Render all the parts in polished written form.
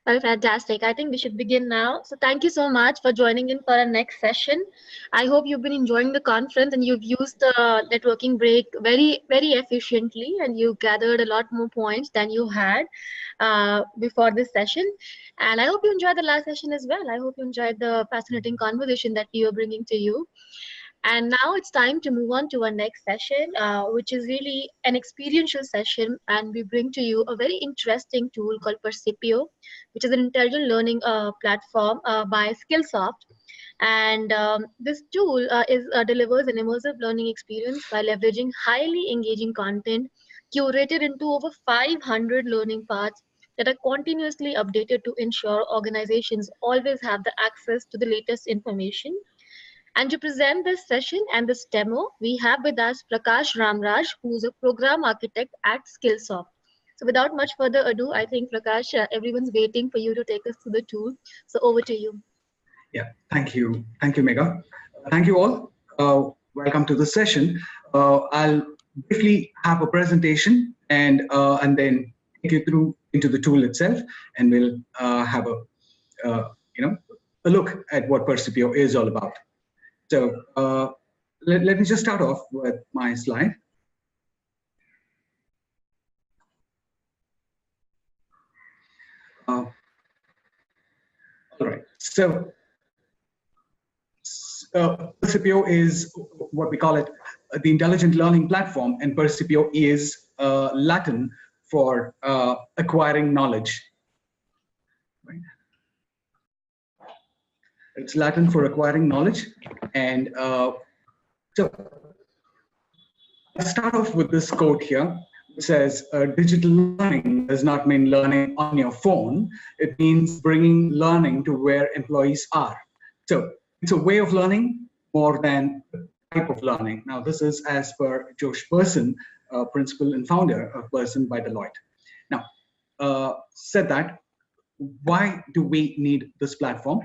Well, fantastic. I think we should begin now. So thank you so much for joining in for our next session. I hope you've been enjoying the conference and you've used the networking break very efficiently, and you gathered a lot more points than you had before this session. And I hope you enjoyed the last session as well. I hope you enjoyed the fascinating conversation that we are bringing to you. And now it's time to move on to our next session, which is really an experiential session. And we bring to you a very interesting tool called Percipio, which is an intelligent learning platform by Skillsoft. And this tool delivers an immersive learning experience by leveraging highly engaging content curated into over 500 learning paths that are continuously updated to ensure organizations always have the access to the latest information. And to present this session and this demo, we have with us Prakash Ramaraj, who's a program architect at Skillsoft. So without much further ado, I think Prakash, everyone's waiting for you to take us through the tool. So over to you. Yeah, thank you. Thank you, Megha. Thank you all. Welcome to the session. I'll briefly have a presentation and then take you through into the tool itself, and we'll have a look at what Percipio is all about. So let me just start off with my slide. All right. So Percipio is what we call it, the intelligent learning platform, and Percipio is Latin for acquiring knowledge. Right? It's Latin for acquiring knowledge, and so I'll start off with this quote here. It says, digital learning does not mean learning on your phone. It means bringing learning to where employees are. So it's a way of learning more than a type of learning. Now, this is as per Josh Person, principal and founder of Person by Deloitte. Now, said that, why do we need this platform?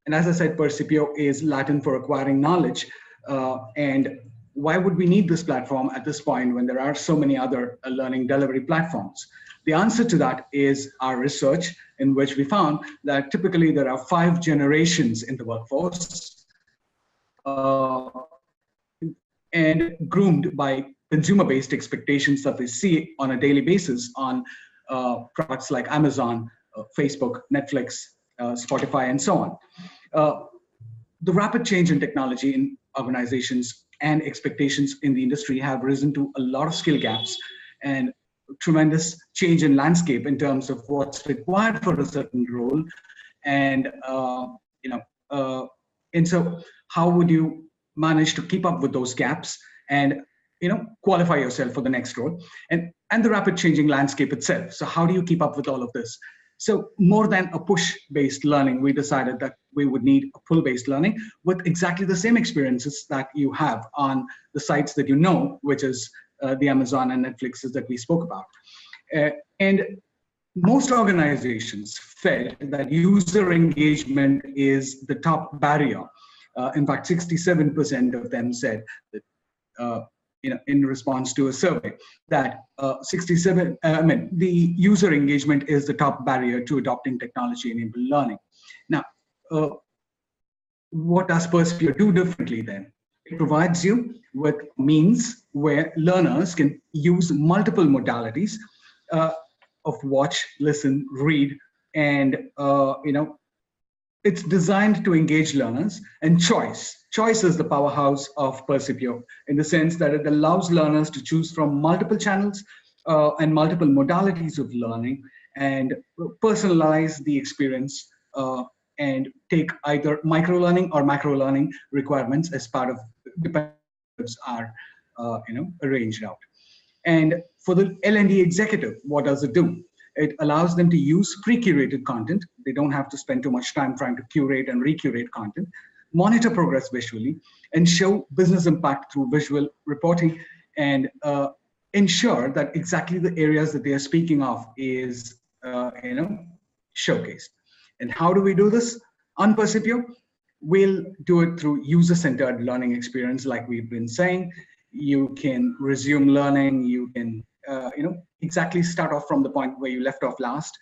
And as I said, Percipio is Latin for acquiring knowledge. And why would we need this platform at this point when there are so many other learning delivery platforms? The answer to that is our research, in which we found that typically there are 5 generations in the workforce and groomed by consumer-based expectations that they see on a daily basis on products like Amazon, Facebook, Netflix, Spotify, and so on. The rapid change in technology in organizations and expectations in the industry have risen to a lot of skill gaps and tremendous change in landscape in terms of what's required for a certain role. And and so how would you manage to keep up with those gaps and qualify yourself for the next role, and the rapid changing landscape itself? So how do you keep up with all of this? So more than a push-based learning, we decided that we would need a pull-based learning with exactly the same experiences that you have on the sites that you know, which is the Amazon and Netflixes that we spoke about. And most organizations felt that user engagement is the top barrier. In fact, 67% of them said that in response to a survey that the user engagement is the top barrier to adopting technology-enabled learning. Now, what does Percipio do differently then? It provides you with means where learners can use multiple modalities of watch, listen, read, and it's designed to engage learners. And choice is the powerhouse of Percipio, in the sense that it allows learners to choose from multiple channels and multiple modalities of learning, and personalize the experience and take either micro-learning or macro-learning requirements as part of dependents are arranged out. And for the L&D executive, what does it do? It allows them to use pre-curated content. They don't have to spend too much time trying to curate and recurate content, monitor progress visually, and show business impact through visual reporting, and ensure that exactly the areas that they are speaking of is showcased. And how do we do this on Percipio? We'll do it through user-centered learning experience, like we've been saying. You can resume learning. You can exactly start off from the point where you left off last.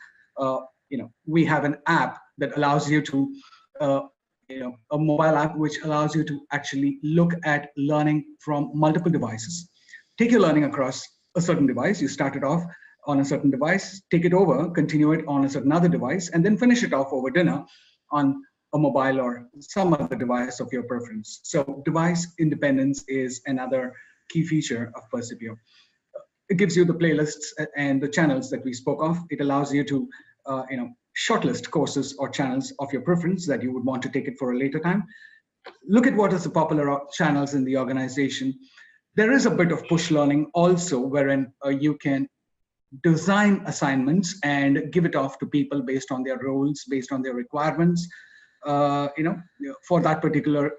we have an app that allows you to, a mobile app which allows you to actually look at learning from multiple devices. Take your learning across a certain device. You start it off on a certain device, take it over, continue it on a certain other device, and then finish it off over dinner on a mobile or some other device of your preference. So device independence is another key feature of Percipio. It gives you the playlists and the channels that we spoke of. It allows you to, shortlist courses or channels of your preference that you would want to take it for a later time. Look at what is the popular channels in the organization. There is a bit of push learning also, wherein you can design assignments and give it off to people based on their roles, based on their requirements, for that particular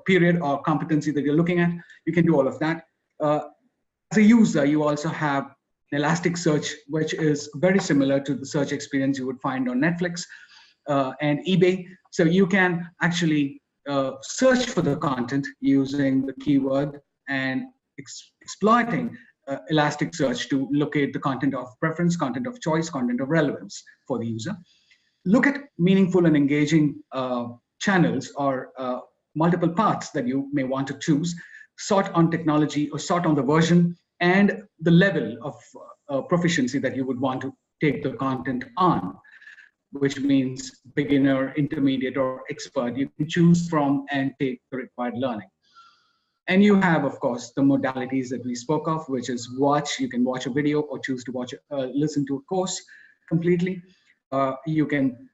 period or competency that you're looking at. You can do all of that. As a user, you also have an Elasticsearch, which is very similar to the search experience you would find on Netflix and eBay. So you can actually search for the content using the keyword and exploiting Elasticsearch to locate the content of preference, content of choice, content of relevance for the user. Look at meaningful and engaging channels or multiple paths that you may want to choose. Sort on technology or sort on the version and the level of proficiency that you would want to take the content on, which means beginner, intermediate, or expert. You can choose from and take the required learning. And you have, of course, the modalities that we spoke of, which is watch. You can watch a video or choose to watch, listen to a course completely. You can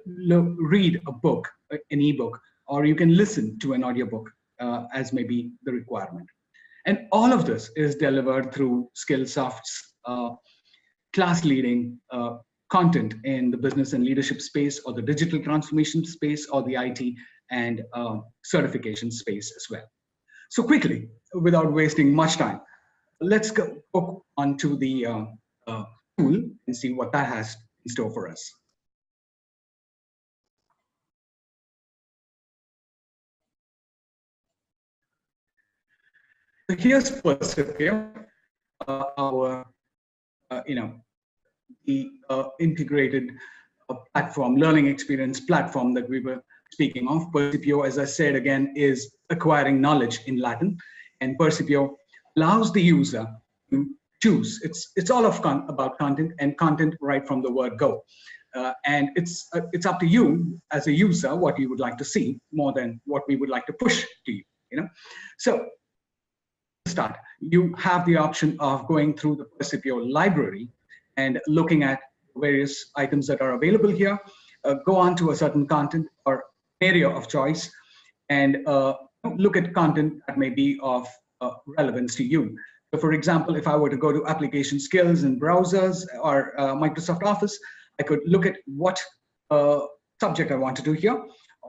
read a book, an ebook, or you can listen to an audiobook as may be the requirement. And all of this is delivered through Skillsoft's class-leading content in the business and leadership space, or the digital transformation space, or the IT and certification space as well. So quickly, without wasting much time, let's go on to the tool and see what that has in store for us. So here's Percipio, our, the integrated platform, learning experience platform that we were speaking of. Percipio, as I said again, is acquiring knowledge in Latin, and Percipio allows the user to choose. It's all about content, and content right from the word go. And it's up to you as a user what you would like to see more than what we would like to push to you. So to start, you have the option of going through the Percipio library and looking at various items that are available here. Go on to a certain content or area of choice and look at content that may be of relevance to you. So for example, if I were to go to application skills in browsers or Microsoft Office, I could look at what subject I want to do here,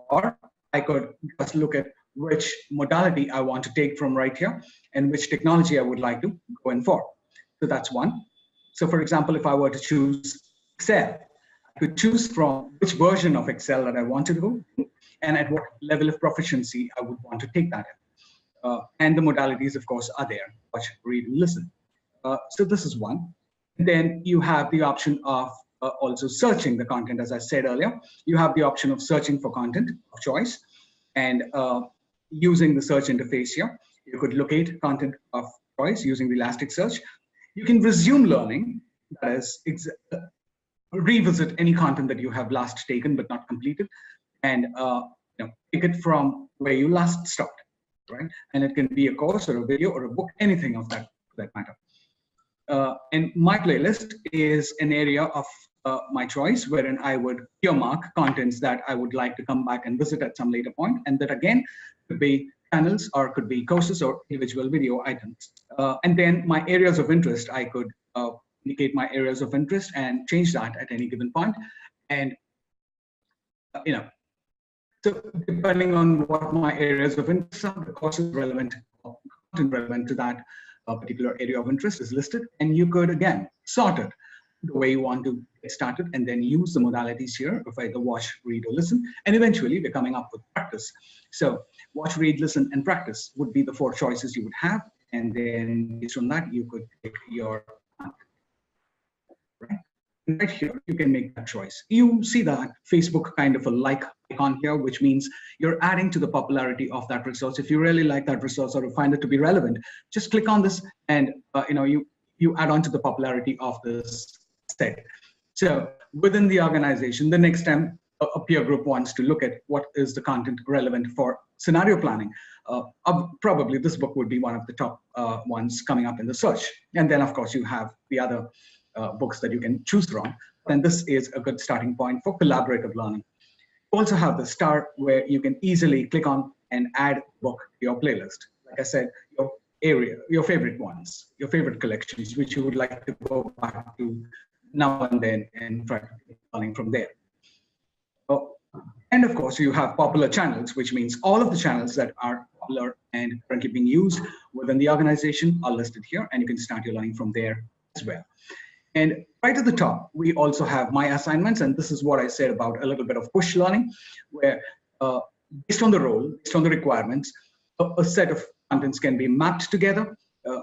or I could just look at which modality I want to take from right here and which technology I would like to go in for. So that's one. So for example, if I were to choose Excel, I could choose from which version of Excel that I want to do and at what level of proficiency I would want to take that in. And the modalities, of course, are there: watch, read, and listen. So this is one. And then you have the option of also searching the content. As I said earlier, you have the option of searching for content of choice, and using the search interface here, you could locate content of choice using the Elasticsearch. You can resume learning, that is, revisit any content that you have last taken but not completed, and take it from where you last stopped, right? And it can be a course or a video or a book, anything of that matter. And my playlist is an area of my choice, wherein I would earmark contents that I would like to come back and visit at some later point, and that again could be channels or could be courses or individual video items. And then my areas of interest, I could indicate my areas of interest and change that at any given point. And so depending on what my areas of interest are, the courses relevant, content relevant to that particular area of interest is listed, and you could again sort it the way you want to get started, and then use the modalities here of either watch, read, or listen, and eventually we're coming up with practice. So watch, read, listen, and practice would be the 4 choices you would have, and then based on that you could pick your content, right? Right here, you can make that choice. You see that Facebook kind of a like icon here, which means you're adding to the popularity of that resource. If you really like that resource or find it to be relevant, just click on this and you add on to the popularity of this set. So within the organization, the next time a peer group wants to look at what is the content relevant for scenario planning, probably this book would be one of the top ones coming up in the search. And then, of course, you have the other books that you can choose from. And this is a good starting point for collaborative learning. You also have the star where you can easily click on and add a book to your playlist. Like I said, your area, your favorite ones, your favorite collections, which you would like to go back to now and then and try to keep learning from there. And of course, you have popular channels, which means all of the channels that are popular and currently being used within the organization are listed here, and you can start your learning from there as well. And right at the top, we also have my assignments, and this is what I said about a little bit of push learning, where based on the role, based on the requirements, a set of contents can be mapped together,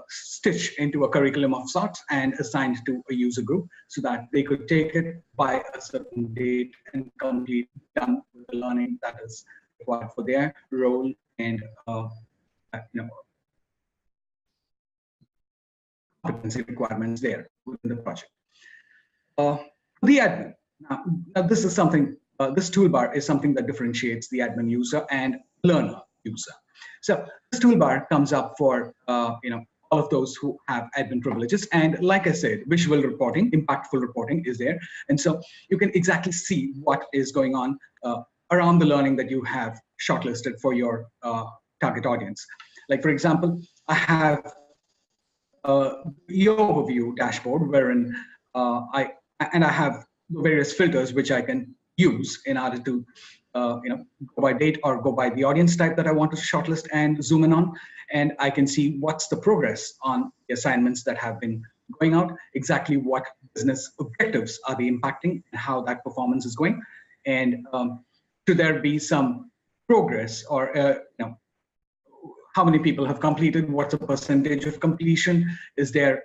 stitched into a curriculum of sorts, and assigned to a user group so that they could take it by a certain date and complete done with the learning that is required for their role and competency requirements there within the project. The admin. Now this is something. This toolbar is something that differentiates the admin user and learner user. So this toolbar comes up for all of those who have admin privileges. And like I said, visual reporting, impactful reporting is there. And so you can exactly see what is going on around the learning that you have shortlisted for your target audience. Like, for example, I have your overview dashboard wherein I have various filters which I can use in order to go by date or go by the audience type that I want to shortlist and zoom in on. And I can see what's the progress on the assignments that have been going out, exactly what business objectives are they impacting and how that performance is going. And should there be some progress or how many people have completed, what's the percentage of completion, is there,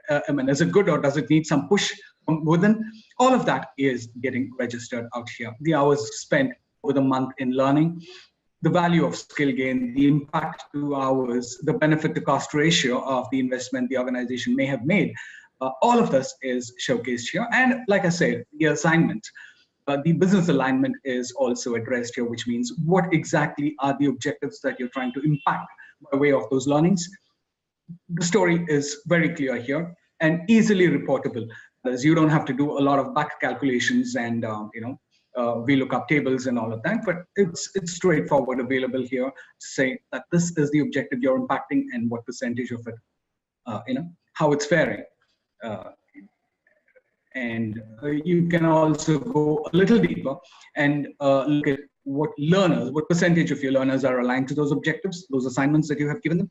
is it good or does it need some push from within? All of that is getting registered out here. The hours spent over the month in learning, the value of skill gain, the impact to hours, the benefit to cost ratio of the investment the organization may have made. All of this is showcased here. And like I said, the assignment, the business alignment is also addressed here, which means what exactly are the objectives that you're trying to impact by way of those learnings. The story is very clear here and easily reportable, as you don't have to do a lot of back calculations and VLOOKUP tables and all of that, but it's straightforward, available here to say that this is the objective you're impacting and what percentage of it, how it's faring. And you can also go a little deeper and look at what percentage of your learners are aligned to those objectives, those assignments that you have given them.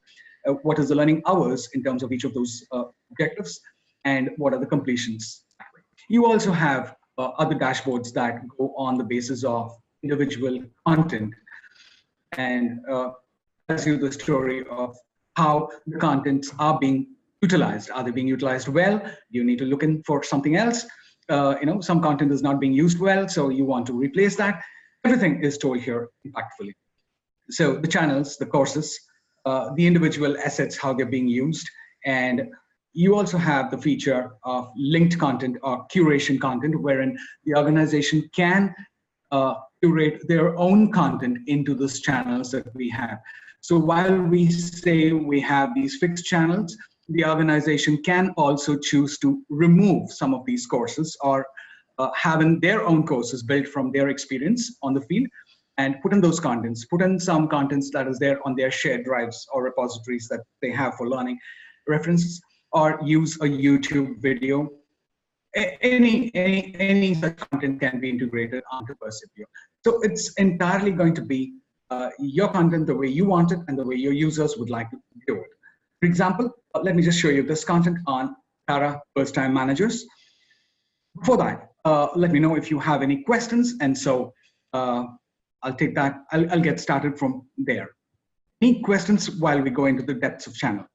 What is the learning hours in terms of each of those objectives, and what are the completions. You also have other dashboards that go on the basis of individual content and tells you the story of how the contents are being utilized. Are they being utilized well? You need to look in for something else. Some content is not being used well, so you want to replace that. Everything is told here impactfully. So the channels, the courses, the individual assets, how they're being used, and you also have the feature of linked content or curation content, wherein the organization can curate their own content into these channels that we have. So while we say we have these fixed channels, the organization can also choose to remove some of these courses or having their own courses built from their experience on the field and put in those contents, put in some contents that is there on their shared drives or repositories that they have for learning references, or use a YouTube video. Any such content can be integrated onto Percipio. So it's entirely going to be your content the way you want it and the way your users would like to do it. For example, let me just show you this content on Tara first-time managers. Before that, let me know if you have any questions, and so I'll take that. I'll get started from there. Any questions while we go into the depths of channels?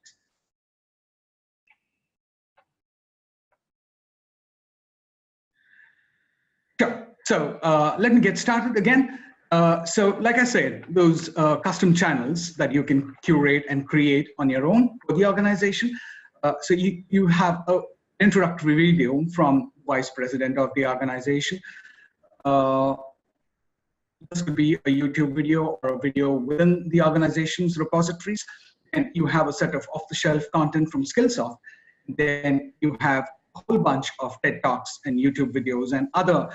So let me get started again. So like I said, those custom channels that you can curate and create on your own for the organization. So you have an introductory video from Vice President of the organization. This could be a YouTube video or a video within the organization's repositories. And you have a set of off-the-shelf content from Skillsoft. Then you have a whole bunch of TED Talks and YouTube videos and other,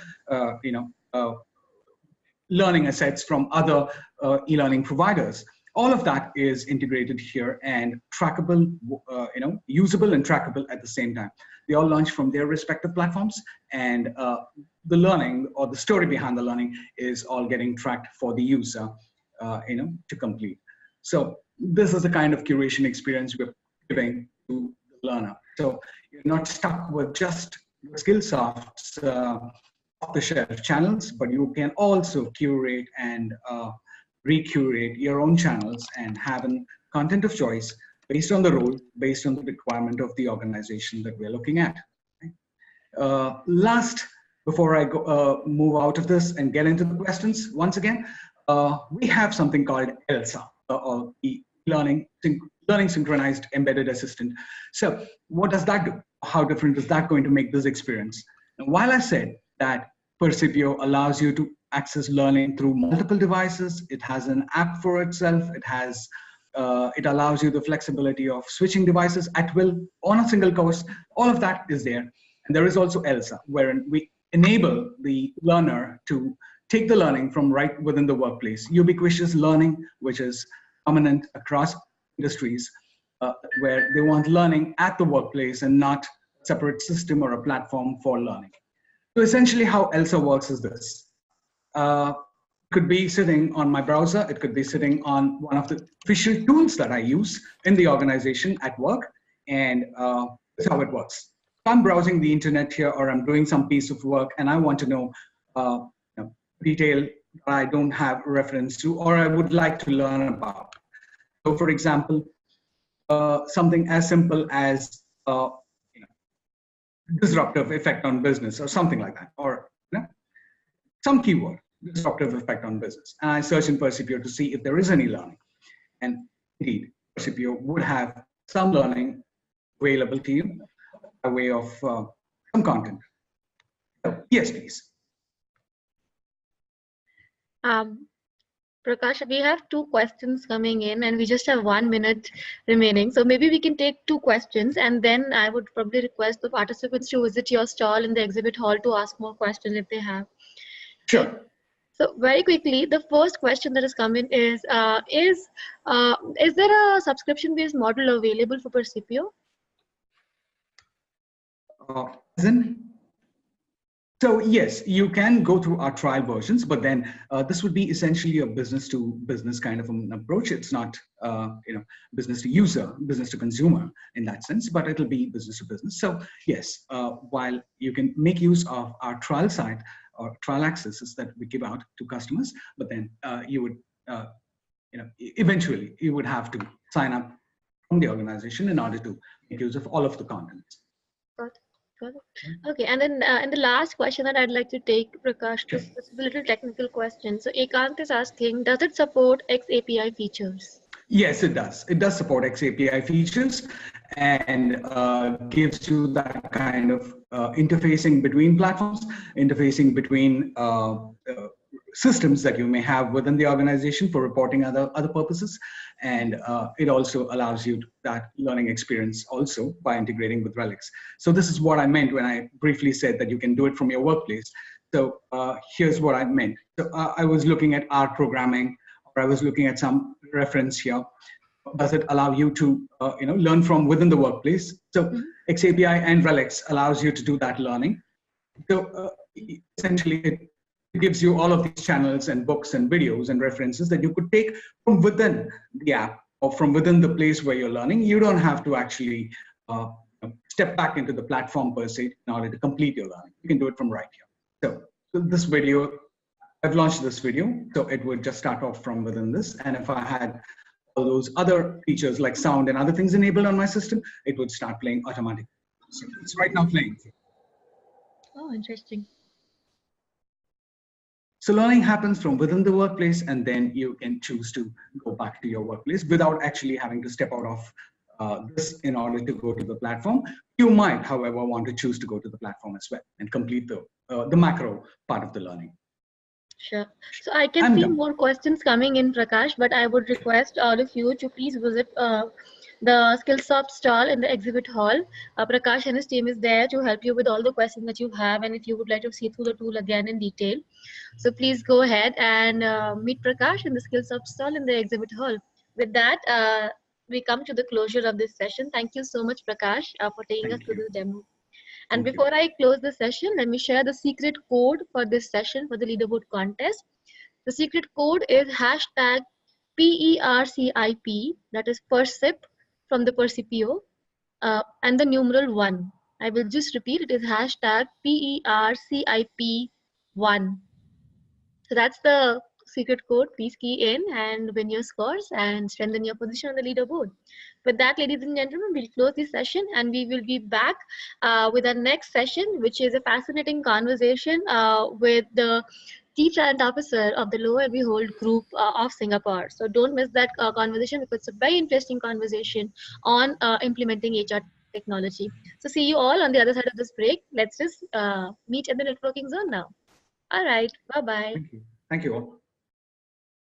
learning assets from other e-learning providers. All of that is integrated here and trackable, usable and trackable at the same time. They all launch from their respective platforms, and the learning or the story behind the learning is all getting tracked for the user, to complete. So this is the kind of curation experience we're giving to the learner. So you're not stuck with just Skillsoft's off-the-shelf channels, but you can also curate and recurate your own channels and have a content of choice based on the role, based on the requirement of the organization that we're looking at. Last, before I move out of this and get into the questions, once again, we have something called ELSA, or the Learning Synchronized Embedded Assistant. So what does that do? How different is that going to make this experience? And while I said that Percipio allows you to access learning through multiple devices, it has an app for itself, it allows you the flexibility of switching devices at will on a single course. All of that is there. And there is also ELSA, wherein we enable the learner to take the learning from right within the workplace. Ubiquitous learning, which is prominent across industries, where they want learning at the workplace and not a separate system or a platform for learning. So essentially how ELSA works is this. Could be sitting on my browser. It could be sitting on one of the official tools that I use in the organization at work. And that's how it works. If I'm browsing the internet here, or I'm doing some piece of work and I want to know detail that I don't have reference to, or I would like to learn about. So for example, something as simple as disruptive effect on business or something like that, or some keyword, disruptive effect on business. And I search in Percipio to see if there is any learning. And indeed, Percipio would have some learning available to you by way of some content. So, yes, please. Prakash, we have 2 questions coming in and we just have 1 minute remaining. So maybe we can take 2 questions, and then I would probably request the participants to visit your stall in the exhibit hall to ask more questions if they have. Sure. So very quickly, the first question that has come in is there a subscription-based model available for Percipio? So yes, you can go through our trial versions, but then this would be essentially a business-to-business kind of an approach. It's not business to user, business to consumer in that sense, but it'll be business to business. So yes, while you can make use of our trial site or trial accesses that we give out to customers, but then you would eventually you would have to sign up from the organization in order to make use of all of the content. Got it. Okay, and then in the last question that I'd like to take, Prakash, this is a little technical question. So Ekant is asking, does it support XAPI features? Yes, it does. It does support XAPI features and gives you that kind of interfacing between platforms, interfacing between systems that you may have within the organization for reporting other purposes. And it also allows you that learning experience also by integrating with relics. So this is what I meant when I briefly said that you can do it from your workplace. So here's what I meant. So I was looking at R programming, or I was looking at some reference here. Does it allow you to learn from within the workplace? So XAPI and relics allows you to do that learning. So essentially it gives you all of these channels and books and videos and references that you could take from within the app or from within the place where you're learning. You don't have to actually step back into the platform per se in order to complete your learning. You can do it from right here. So this video, I've launched this video, so it would just start off from within this. And if I had all those other features like sound and other things enabled on my system, it would start playing automatically. So it's right now playing. Oh, interesting. So learning happens from within the workplace, and then you can choose to go back to your workplace without actually having to step out of this in order to go to the platform. You might, however, want to choose to go to the platform as well and complete the macro part of the learning. Sure. So I can I'm see done. more questions coming in, Prakash, but I would request all of you to please visit the Skillsoft stall in the exhibit hall. Prakash and his team is there to help you with all the questions that you have, and if you would like to see through the tool again in detail. So please go ahead and meet Prakash in the Skillsoft stall in the exhibit hall. With that, we come to the closure of this session. Thank you so much, Prakash, for taking us Thank through you. this demo. And Thank you. before I close the session, let me share the secret code for this session for the leaderboard contest. The secret code is hashtag PERCIP, that is Percip from the Percipio, and the numeral 1. I will just repeat, it is hashtag PERCIP1. So that's the secret code. Please key in and win your scores and strengthen your position on the leaderboard. With that, ladies and gentlemen, we'll close this session and we will be back with our next session, which is a fascinating conversation with the Chief Talent Officer of the Low and Behold Group of Singapore. So don't miss that conversation because it's a very interesting conversation on implementing HR technology. So see you all on the other side of this break. Let's just meet at the networking zone now. All right. Bye-bye. Thank you. Thank you all.